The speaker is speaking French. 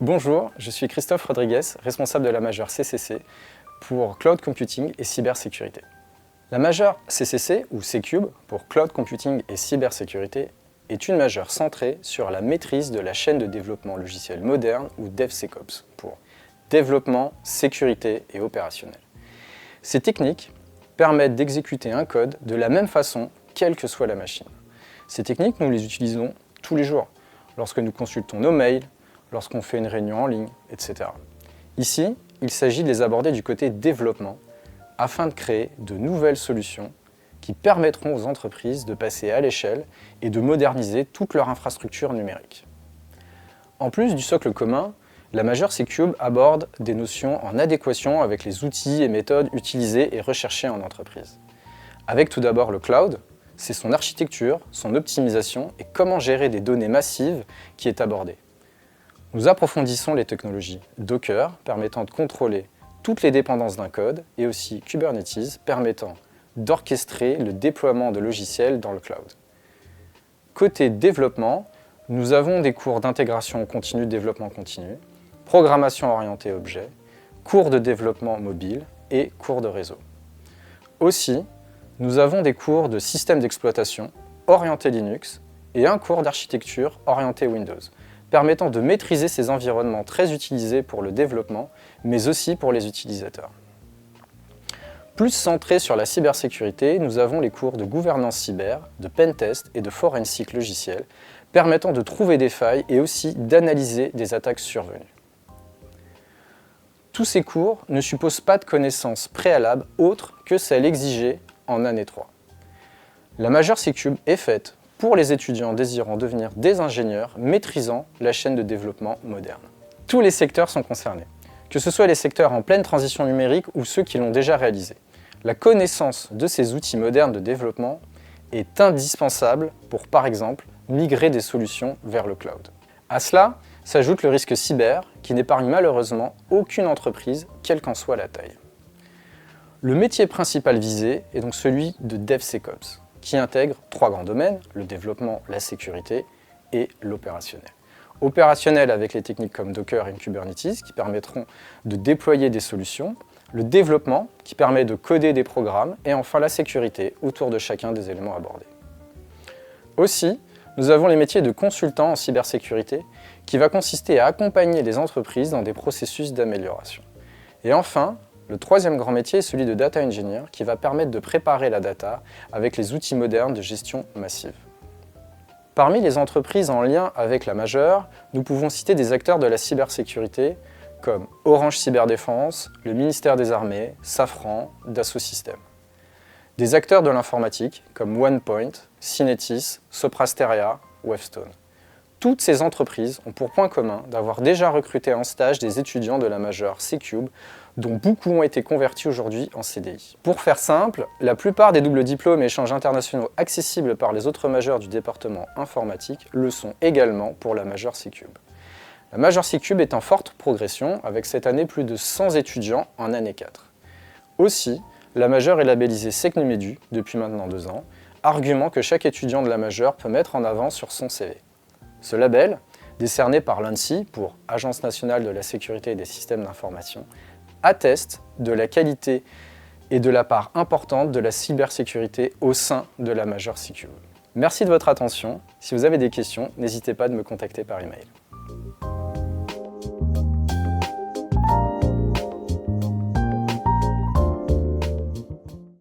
Bonjour, je suis Christophe Rodriguez, responsable de la majeure CCC pour Cloud Computing et Cybersécurité. La majeure CCC, ou C-Cube, pour Cloud Computing et Cybersécurité, est une majeure centrée sur la maîtrise de la chaîne de développement logiciel moderne, ou DevSecOps, pour développement, sécurité et opérationnel. Ces techniques permettent d'exécuter un code de la même façon, quelle que soit la machine. Ces techniques, nous les utilisons tous les jours, lorsque nous consultons nos mails, lorsqu'on fait une réunion en ligne, etc. Ici, il s'agit de les aborder du côté développement, afin de créer de nouvelles solutions qui permettront aux entreprises de passer à l'échelle et de moderniser toute leur infrastructure numérique. En plus du socle commun, la majeure C-Cube aborde des notions en adéquation avec les outils et méthodes utilisés et recherchés en entreprise. Avec tout d'abord le cloud, c'est son architecture, son optimisation et comment gérer des données massives qui est abordée. Nous approfondissons les technologies Docker, permettant de contrôler toutes les dépendances d'un code, et aussi Kubernetes, permettant d'orchestrer le déploiement de logiciels dans le cloud. Côté développement, nous avons des cours d'intégration continue, de développement continu, programmation orientée objet, cours de développement mobile et cours de réseau. Aussi, nous avons des cours de système d'exploitation orienté Linux et un cours d'architecture orienté Windows, permettant de maîtriser ces environnements très utilisés pour le développement, mais aussi pour les utilisateurs. Plus centrés sur la cybersécurité, nous avons les cours de gouvernance cyber, de pentest et de forensique logiciel, permettant de trouver des failles et aussi d'analyser des attaques survenues. Tous ces cours ne supposent pas de connaissances préalables autres que celles exigées en année 3. La majeure C-Cube est faite pour les étudiants désirant devenir des ingénieurs maîtrisant la chaîne de développement moderne. Tous les secteurs sont concernés, que ce soit les secteurs en pleine transition numérique ou ceux qui l'ont déjà réalisé. La connaissance de ces outils modernes de développement est indispensable pour, par exemple, migrer des solutions vers le cloud. À cela s'ajoute le risque cyber qui n'épargne malheureusement aucune entreprise, quelle qu'en soit la taille. Le métier principal visé est donc celui de DevSecOps, qui intègre 3 grands domaines, le développement, la sécurité et l'opérationnel. Opérationnel avec les techniques comme Docker et Kubernetes qui permettront de déployer des solutions, le développement qui permet de coder des programmes et enfin la sécurité autour de chacun des éléments abordés. Aussi, nous avons les métiers de consultant en cybersécurité qui va consister à accompagner les entreprises dans des processus d'amélioration. Et enfin, le troisième grand métier est celui de Data Engineer qui va permettre de préparer la data avec les outils modernes de gestion massive. Parmi les entreprises en lien avec la majeure, nous pouvons citer des acteurs de la cybersécurité comme Orange Cyberdéfense, le ministère des Armées, Safran, Dassault Systèmes. Des acteurs de l'informatique comme OnePoint, Synetis, Soprasteria, Wavestone. Toutes ces entreprises ont pour point commun d'avoir déjà recruté en stage des étudiants de la majeure C-Cube, dont beaucoup ont été convertis aujourd'hui en CDI. Pour faire simple, la plupart des doubles diplômes et échanges internationaux accessibles par les autres majeures du département informatique le sont également pour la majeure C-Cube. La majeure C-Cube est en forte progression, avec cette année plus de 100 étudiants en année 4. Aussi, la majeure est labellisée SecNuMedu depuis maintenant 2 ans, argument que chaque étudiant de la majeure peut mettre en avant sur son CV. Ce label, décerné par l'ANSSI pour Agence nationale de la sécurité et des systèmes d'information, atteste de la qualité et de la part importante de la cybersécurité au sein de la majeure C-Cube. Merci de votre attention. Si vous avez des questions, n'hésitez pas à me contacter par email.